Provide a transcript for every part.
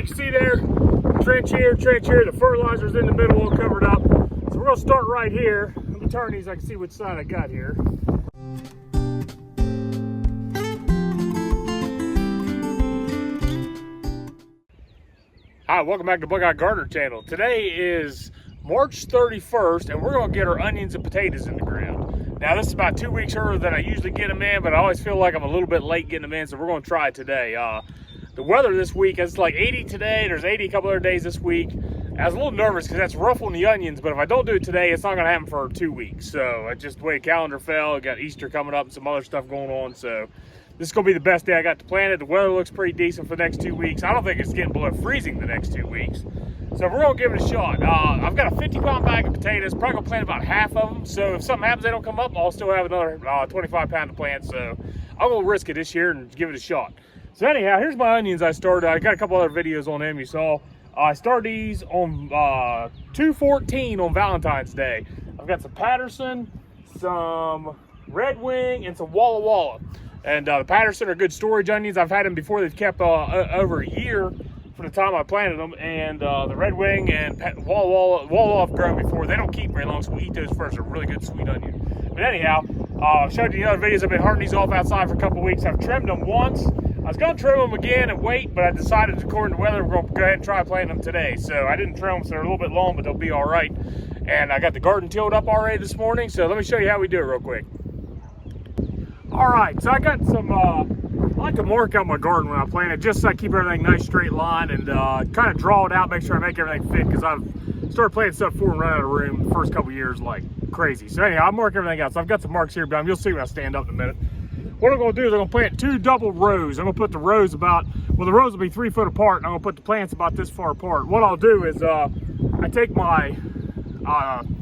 can see there, trench here, the fertilizer's in the middle, all covered up. So we're gonna start right here. Let me turn these so I can see which side I got here. Hi, welcome back to Bug Eye Gardener channel. Today is March 31st and we're gonna get our onions and potatoes in the ground. Now this is about 2 weeks earlier than I usually get them in, but I always feel like I'm a little bit late getting them in, so we're gonna try it today. The weather this week, it's like 80 today, there's 80 a couple other days this week. I was a little nervous because that's rough on the onions, but if I don't do it today, it's not gonna happen for 2 weeks. So it's just the way the calendar fell. I got Easter coming up and some other stuff going on, so this is gonna be the best day I got to plant it. The weather looks pretty decent for the next 2 weeks. I don't think it's getting below freezing the next 2 weeks. So we're gonna give it a shot. I've got a 50-pound bag of potatoes, probably gonna plant about half of them. So if something happens, they don't come up, I'll still have another 25-pound to plant. So I'm gonna risk it this year and give it a shot. So anyhow, here's my onions I started. I got a couple other videos on them you saw. I started these on 2/14 on Valentine's Day. I've got some Patterson, some Red Wing, and some Walla Walla. And the Patterson are good storage onions. I've had them before. They've kept over a year from the time I planted them. And the Red Wing and Walla Walla I've grown before. They don't keep very long, so we'll eat those first. They're really good sweet onion. But anyhow, I've showed you in other videos. I've been hardening these off outside for a couple of weeks. I've trimmed them once. I was going to trim them again and wait, but I decided, according to weather, we're going to go ahead and try planting them today. So I didn't trim them, so they're a little bit long, but they'll be all right. And I got the garden tilled up already this morning, so let me show you how we do it real quick. All right, so I got some, I like to mark out my garden when I plant it, just so I keep everything nice straight line and kind of draw it out, make sure I make everything fit, because I've started planting stuff before and run out of room the first couple years like crazy. So anyhow, I'll mark everything out. So I've got some marks here, but you'll see when I stand up in a minute. What I'm gonna do is I'm gonna plant 2 double rows. I'm gonna put the rows about, well, the rows will be 3 foot apart, and I'm gonna put the plants about this far apart. What I'll do is I take my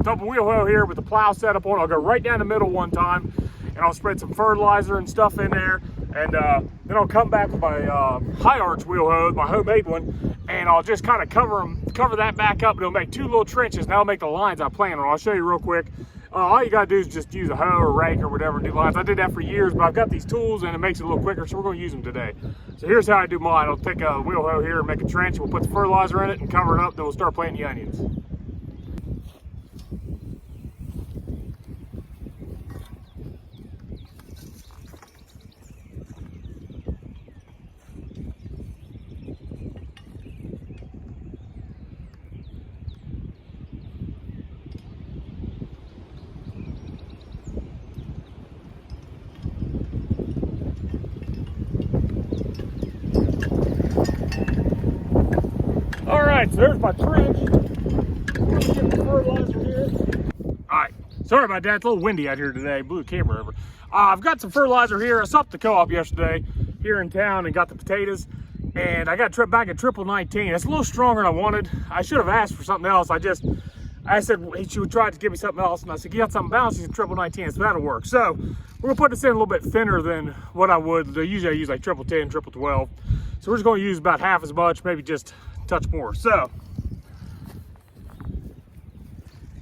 double wheel hoe here with the plow set up on. I'll go right down the middle one time, and I'll spread some fertilizer and stuff in there. And then I'll come back with my high arch wheel hoe, my homemade one, and I'll just kind of cover that back up, and it'll make 2 little trenches, and that'll make the lines I plan on. I'll show you real quick. All you gotta do is just use a hoe or rake or whatever and do lines. I did that for years, but I've got these tools and it makes it a little quicker, so we're gonna use them today. So here's how I do mine. I'll take a wheel hoe here and make a trench. We'll put the fertilizer in it and cover it up, then we'll start planting the onions. So there's my trench. Get the fertilizer here. All right, sorry about that. It's a little windy out here today. Blew the camera over. I've got some fertilizer here. I stopped at the co-op yesterday here in town and got the potatoes. And I got a trip back at 19. It's a little stronger than I wanted. I should have asked for something else. I said she would try to give me something else, and I said, you got something balanced? She said 19, so that'll work. So we're gonna put this in a little bit thinner than what I would. Usually I use like 10, 12. So we're just gonna use about half as much, maybe just a touch more. So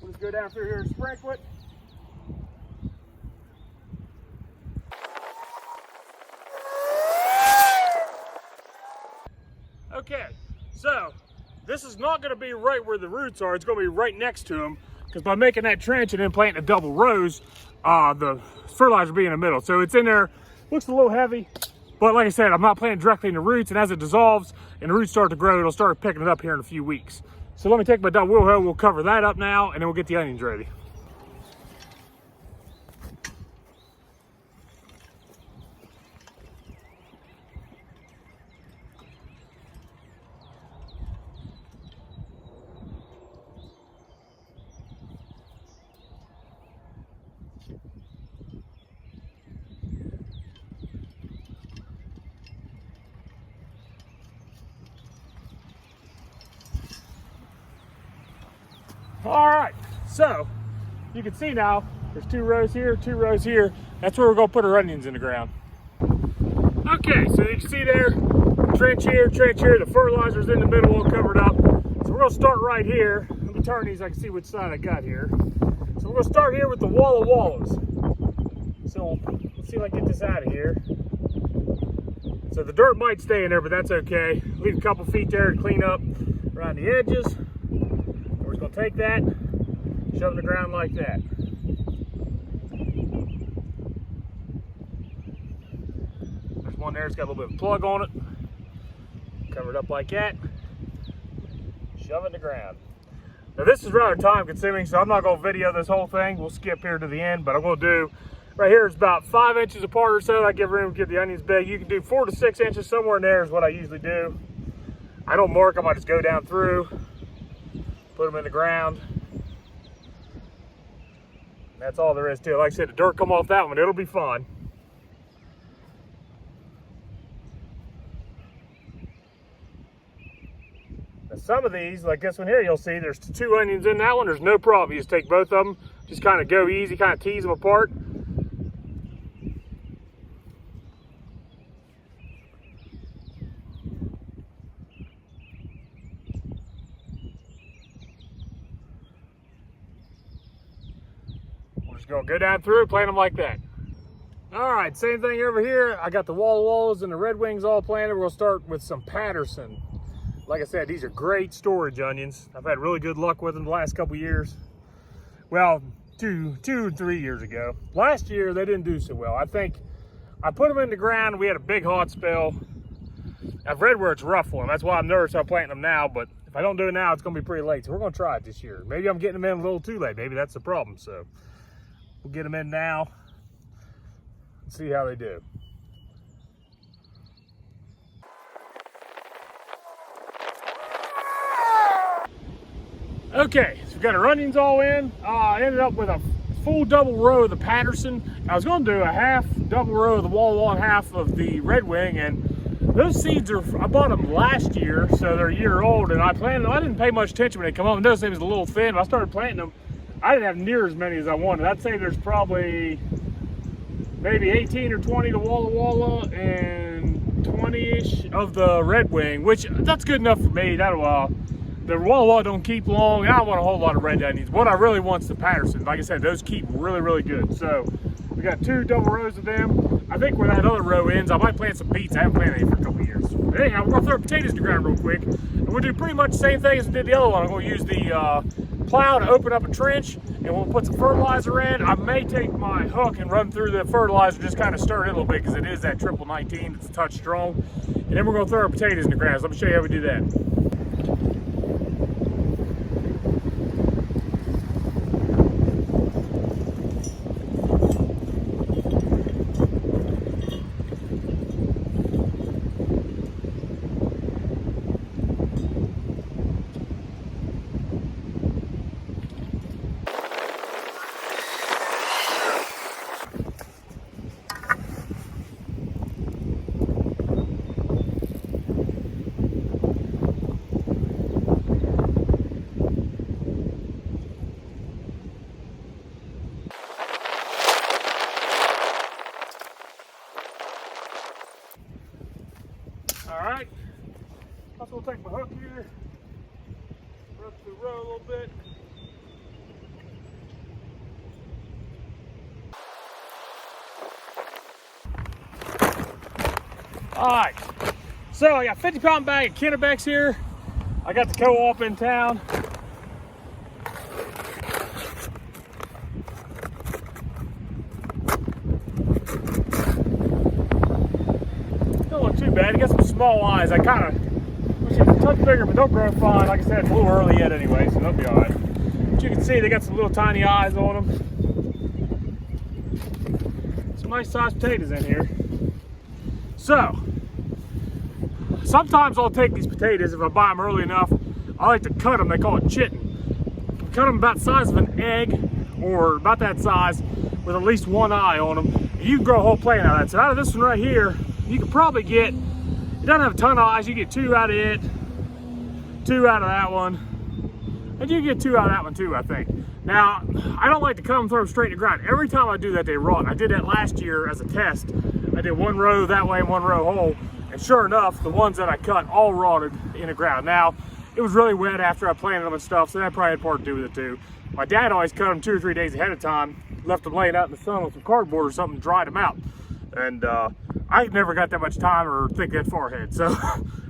we'll just go down through here and sprinkle it. Okay, so this is not going to be right where the roots are. It's going to be right next to them, because by making that trench and then planting the double rows, the fertilizer will be in the middle. So it's in there. Looks a little heavy, but like I said, I'm not planting directly in the roots, and as it dissolves and the roots start to grow, it'll start picking it up here in a few weeks. So let me take my double wheel hoe. We'll cover that up now, and then we'll get the onions ready. All right, so you can see now there's 2 rows here, 2 rows here. That's where we're gonna put our onions in the ground. Okay, so you can see there, trench here, the fertilizer's in the middle, all covered up. So we're gonna start right here. Let me turn these so I can see which side I got here. So we're gonna start here with the Walla Wallas. So let's see if I can get this out of here. So the dirt might stay in there, but that's okay. Leave a couple feet there to clean up around the edges. We're just gonna take that, shove it in the ground like that. There's one there, it's got a little bit of plug on it. Cover it up like that. Shove it in the ground. Now this is rather time consuming, so I'm not gonna video this whole thing. We'll skip here to the end, but I'm gonna do, right here is about 5 inches apart or so. I give room to get the onions big. You can do 4 to 6 inches, somewhere in there is what I usually do. I don't mark them, I just go down through, put them in the ground. That's all there is to it. Like I said, the dirt come off that one, it'll be fine. Now some of these, like this one here, you'll see there's 2 onions in that one. There's no problem. You just take both of them, just kind of go easy, kind of tease them apart. We're just gonna go down through, plant them like that. All right, same thing over here. I got the Walla Wallas and the Red Wings all planted. We're gonna start with some Patterson. Like I said, these are great storage onions. I've had really good luck with them the last couple years. Well, two or 3 years ago. Last year, they didn't do so well. I think I put them in the ground. We had a big hot spell. I've read where it's rough for them. That's why I'm nervous about planting them now. But if I don't do it now, it's going to be pretty late. So we're going to try it this year. Maybe I'm getting them in a little too late. Maybe that's the problem. So we'll get them in now and see how they do. Okay, so we've got our onions all in. I ended up with a full double row of the Patterson. I was going to do a half double row of the Walla Walla and half of the Red Wing, and those seeds are, I bought them last year, so they're a year old, and I planted them. I didn't pay much attention when they come up. Those things was a little thin. When I started planting them, I didn't have near as many as I wanted. I'd say there's probably maybe 18 or 20 to Walla Walla and 20-ish of the Red Wing, which that's good enough for me. That'll the Walla Walla don't keep long. I don't want a whole lot of red onions. What I really want is the Patterson. Like I said, those keep really, really good. So we got 2 double rows of them. I think where that other row ends, I might plant some beets. I haven't planted any for a couple of years. But anyhow, we're gonna throw potatoes in the ground real quick. And we'll do pretty much the same thing as we did the other one. I'm gonna use the plow to open up a trench, and we'll put some fertilizer in. I may take my hook and run through the fertilizer, just kind of stir it a little bit because it is that triple 19. It's a touch strong. And then we're gonna throw our potatoes in the ground. So let me show you how we do that. Alright, also we'll take my hook here, run through the row a little bit. Alright, so I got a 50-pound bag of Kennebecs here. I got the co-op in town. Too bad. It got some small eyes. I kind of wish it was a touch bigger, but they'll grow fine. Like I said, it's a little early yet anyway, so they'll be all right. But you can see they got some little tiny eyes on them. Some nice sized potatoes in here. So, sometimes I'll take these potatoes, if I buy them early enough, I like to cut them. They call it chitting. Cut them about the size of an egg, or about that size, with at least one eye on them. You can grow a whole plant out of that. So out of this one right here, you can probably get, it doesn't have a ton of eyes, you get 2 out of it, 2 out of that one, and you can get 2 out of that one too, I think. Now, I don't like to cut them, throw them straight in the ground. Every time I do that, they rot. I did that last year as a test. I did 1 row that way and 1 row whole, and sure enough, the ones that I cut all rotted in the ground. Now, it was really wet after I planted them and stuff, so that probably had part to do with it too. My dad always cut them 2 or 3 days ahead of time, left them laying out in the sun with some cardboard or something, dried them out. And I never got that much time or think that far ahead. So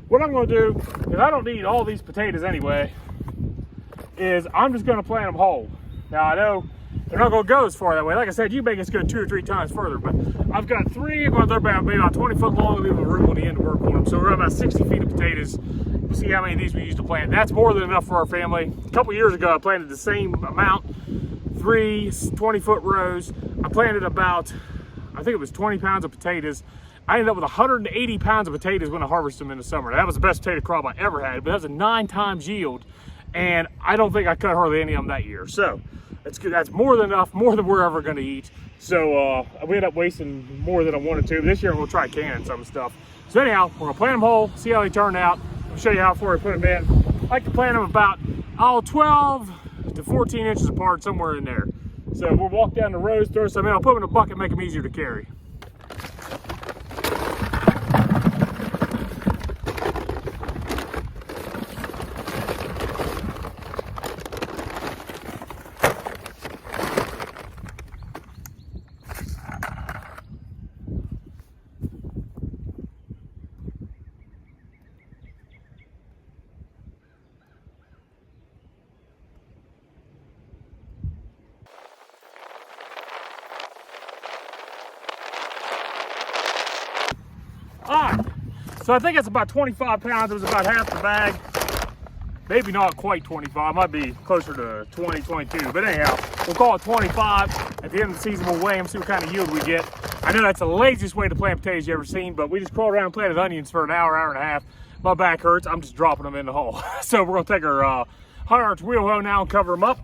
what I'm gonna do, because I don't need all these potatoes anyway, is I'm just gonna plant them whole. Now I know they're not gonna go as far that way. Like I said, you make us go 2 or 3 times further, but I've got 3, but they're about maybe about 20 foot long, leaving room on the end to work on them. So we're about 60 feet of potatoes. We'll see how many of these we used to plant. That's more than enough for our family. A couple years ago, I planted the same amount, 3 20-foot rows. I planted about, I think it was 20 pounds of potatoes. I ended up with 180 pounds of potatoes when I harvested them in the summer. That was the best potato crop I ever had, but that was a 9 times yield. And I don't think I cut hardly any of them that year. So that's more than enough, more than we're ever gonna eat. So we ended up wasting more than I wanted to. This year we'll try canning some stuff. So anyhow, we're gonna plant them whole, see how they turn out. I'll show you how far we put them in. I like to plant them about 12 to 14 inches apart, somewhere in there. So we'll walk down the rows, throw some in. I'll put them in a bucket, make them easier to carry. All right, so I think it's about 25 pounds. It was about half the bag. Maybe not quite 25, might be closer to 20, 22. But anyhow, we'll call it 25. At the end of the season, we'll weigh them, see what kind of yield we get. I know that's the laziest way to plant potatoes you ever seen, but we just crawled around and planted onions for an hour, hour and a half. My back hurts, I'm just dropping them in the hole. So we're gonna take our 100-inch wheel hoe now and cover them up.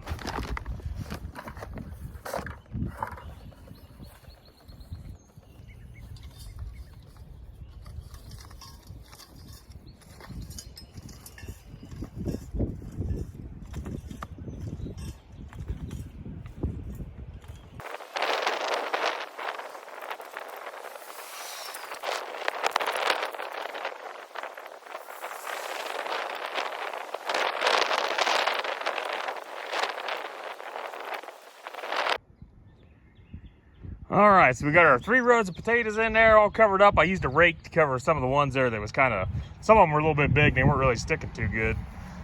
All right, so we got our 3 rows of potatoes in there, all covered up. I used a rake to cover some of the ones there that was kind of, some of them were a little bit big, they weren't really sticking too good.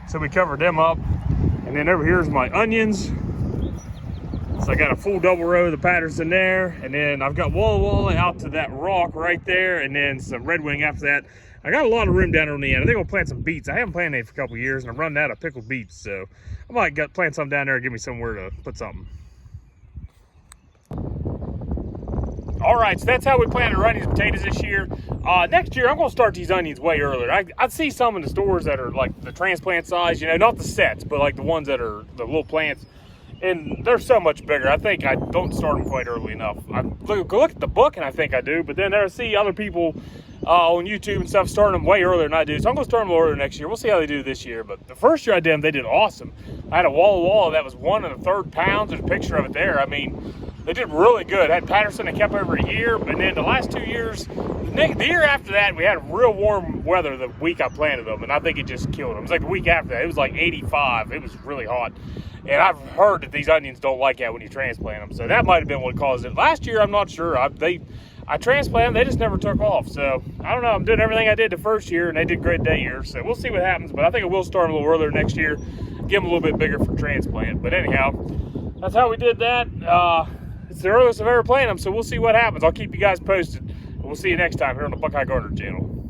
So we covered them up. And then over here's my onions. So I got a full double row of the Patterson there. And then I've got Walla Walla out to that rock right there, and then some Red Wing after that. I got a lot of room down there on the end. I think I'll plant some beets. I haven't planted any for a couple of years, and I'm running out of pickled beets. So I might plant some down there and give me somewhere to put something. All right, so that's how we planted our onions and potatoes this year. Next year, I'm gonna start these onions way earlier. I see some in the stores that are like the transplant size, you know, not the sets, but like the ones that are the little plants. And they're so much bigger. I think I don't start them quite early enough. I look at the book and I think I do, but then I see other people on YouTube and stuff starting them way earlier than I do. So I'm gonna start them earlier next year. We'll see how they do this year. But the first year I did them, they did awesome. I had a Walla Walla that was 1 1/3 pounds. There's a picture of it there. I mean, they did really good. I had Patterson that kept over a year, but then the last 2 years, the year after that, we had real warm weather the week I planted them, and I think it just killed them. It was like the week after that, it was like 85. It was really hot. And I've heard that these onions don't like that when you transplant them, so that might have been what caused it. Last year, I'm not sure. I transplanted them, they just never took off. So I don't know. I'm doing everything I did the first year, and they did great that year. So we'll see what happens. But I think I will start them a little earlier next year, give them a little bit bigger for transplant. But anyhow, that's how we did that. It's the earliest I've ever planted them, so we'll see what happens. I'll keep you guys posted. We'll see you next time here on the Buckeye Gardener channel.